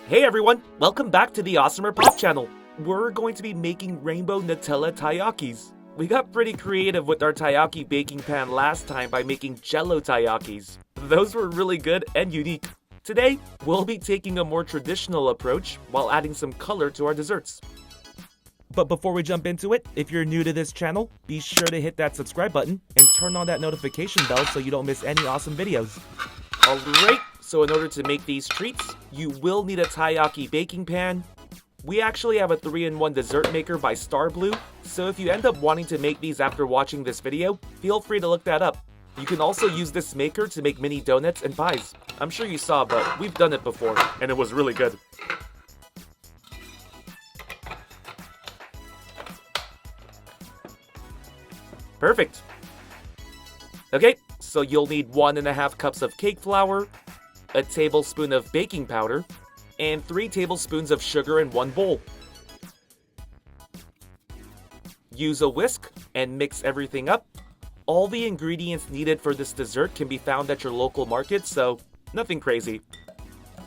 Hey everyone, welcome back to the AWESMR Pop channel. We're going to be making rainbow Nutella taiyakis. We got pretty creative with our taiyaki baking pan last time by making jello taiyakis. Those were really good and unique. Today, we'll be taking a more traditional approach while adding some color to our desserts. But before we jump into it, if you're new to this channel, be sure to hit that subscribe button and turn on that notification bell so you don't miss any awesome videos. Alright, so in order to make these treats, you will need a taiyaki baking pan. We actually have a 3-in-1 dessert maker by Star Blue, so if you end up wanting to make these after watching this video, feel free to look that up. You can also use this maker to make mini donuts and pies. I'm sure you saw, but we've done it before, and it was really good. Perfect. Okay, so you'll need 1.5 cups of cake flour, a tablespoon of baking powder, and 3 tablespoons of sugar in one bowl. Use a whisk and mix everything up. All the ingredients needed for this dessert can be found at your local market, so nothing crazy.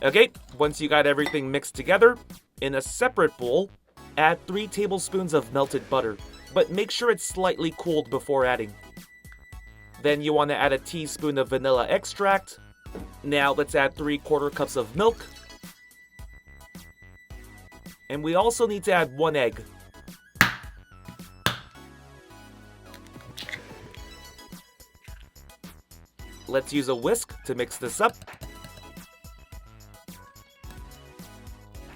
Okay, once you got everything mixed together, in a separate bowl, add 3 tablespoons of melted butter, but make sure it's slightly cooled before adding. Then you want to add a teaspoon of vanilla extract. Now let's add 3/4 cups of milk. And we also need to add 1 egg. Let's use a whisk to mix this up.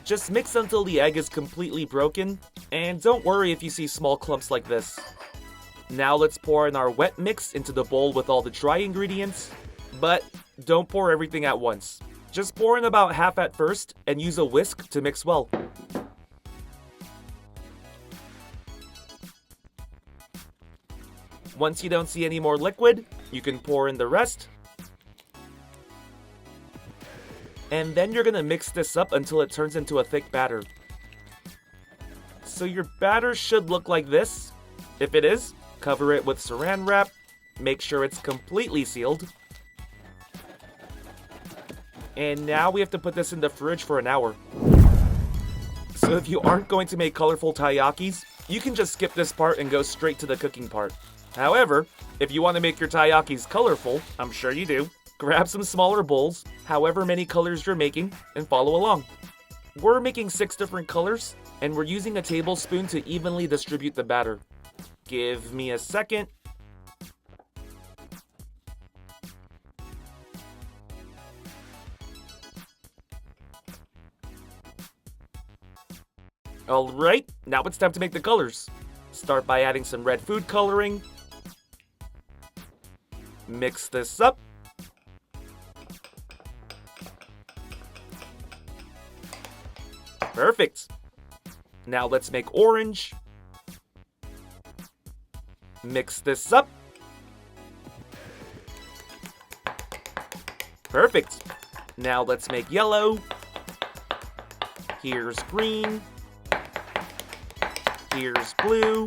Just mix until the egg is completely broken, and don't worry if you see small clumps like this. Now let's pour in our wet mix into the bowl with all the dry ingredients, but don't pour everything at once. Just pour in about half at first and use a whisk to mix well. Once you don't see any more liquid, you can pour in the rest. And then you're going to mix this up until it turns into a thick batter. So your batter should look like this. If it is, cover it with saran wrap. Make sure it's completely sealed. And now we have to put this in the fridge for an hour. So if you aren't going to make colorful taiyakis, you can just skip this part and go straight to the cooking part. However, if you want to make your taiyakis colorful, I'm sure you do, grab some smaller bowls, however many colors you're making, and follow along. We're making 6 different colors, and we're using a tablespoon to evenly distribute the batter. Give me a second. Alright, now it's time to make the colors. Start by adding some red food coloring. Mix this up. Perfect. Now let's make orange. Mix this up. Perfect. Now let's make yellow. Here's green. Here's blue.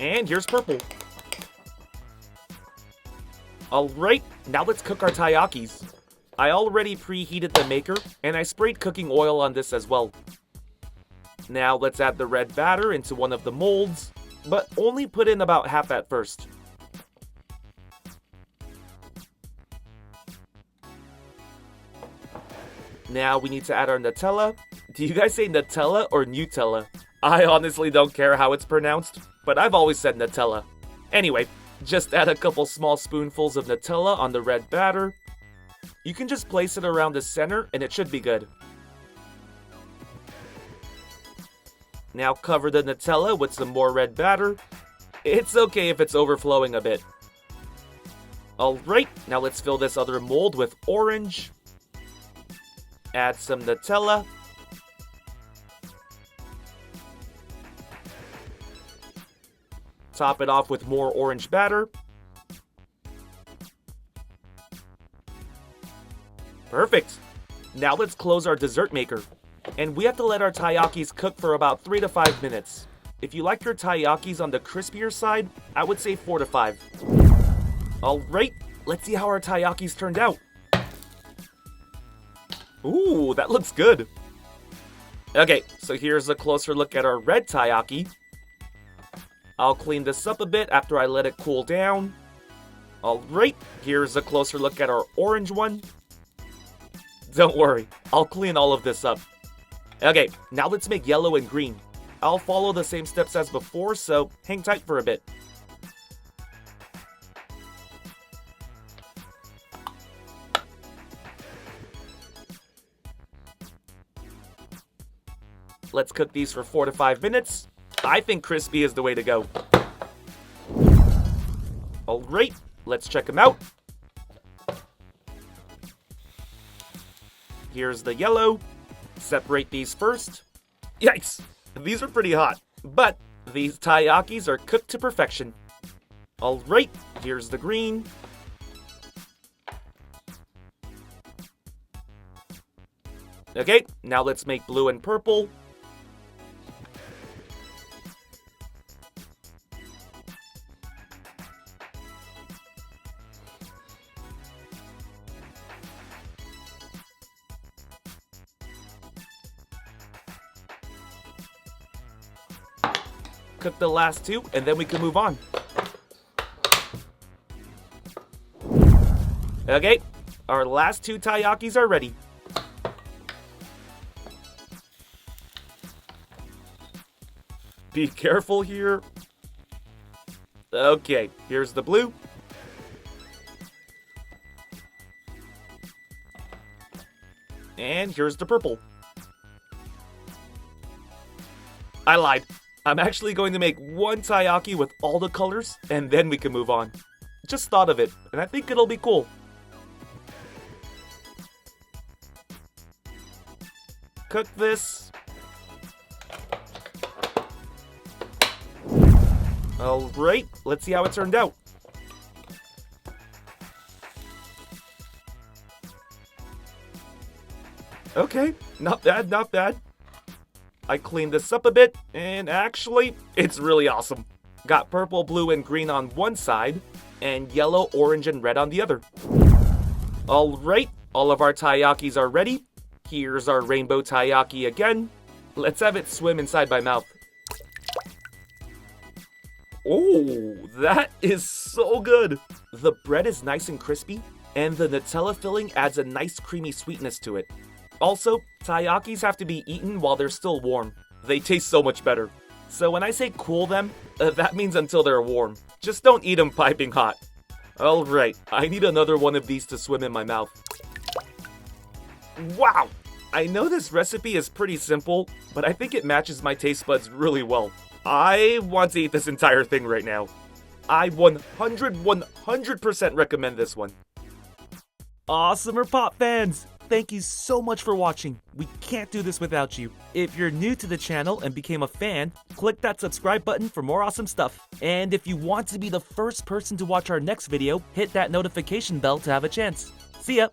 And here's purple. Alright, now let's cook our taiyakis. I already preheated the maker, and I sprayed cooking oil on this as well. Now let's add the red batter into one of the molds, but only put in about half at first. Now we need to add our Nutella. Do you guys say Nutella or Nutella? I honestly don't care how it's pronounced, but I've always said Nutella. Anyway, just add a couple small spoonfuls of Nutella on the red batter. You can just place it around the center and it should be good. Now cover the Nutella with some more red batter. It's okay if it's overflowing a bit. Alright, now let's fill this other mold with orange. Add some Nutella. Top it off with more orange batter. Perfect. Now let's close our dessert maker. And we have to let our taiyakis cook for about 3 to 5 minutes. If you like your taiyakis on the crispier side, I would say 4 to 5. Alright, let's see how our taiyakis turned out. Ooh, that looks good. Okay, so here's a closer look at our red taiyaki. I'll clean this up a bit after I let it cool down. Alright, here's a closer look at our orange one. Don't worry, I'll clean all of this up. Okay, now let's make yellow and green. I'll follow the same steps as before, so hang tight for a bit. Let's cook these for 4 to 5 minutes. I think crispy is the way to go. Alright, let's check them out. Here's the yellow. Separate these first. Yikes! These are pretty hot, but these taiyakis are cooked to perfection. Alright, here's the green. Okay, now let's make blue and purple. Cook the last two, and then we can move on. Okay, our last two taiyakis are ready. Be careful here. Okay, here's the blue. And here's the purple. I lied. I'm actually going to make one taiyaki with all the colors, and then we can move on. Just thought of it, and I think it'll be cool. Cook this. Alright, let's see how it turned out. Okay, not bad, not bad. I cleaned this up a bit, and actually, it's really awesome. Got purple, blue, and green on one side, and yellow, orange, and red on the other. Alright, all of our taiyakis are ready. Here's our rainbow taiyaki again. Let's have it swim inside my mouth. Oh, that is so good! The bread is nice and crispy, and the Nutella filling adds a nice creamy sweetness to it. Also, taiyakis have to be eaten while they're still warm. They taste so much better. So when I say cool them, that means until they're warm. Just don't eat them piping hot. Alright, I need another one of these to swim in my mouth. Wow! I know this recipe is pretty simple, but I think it matches my taste buds really well. I want to eat this entire thing right now. I 100% recommend this one. AWESMR Pop fans! Thank you so much for watching. We can't do this without you. If you're new to the channel and became a fan, click that subscribe button for more awesome stuff. And if you want to be the first person to watch our next video, hit that notification bell to have a chance. See ya!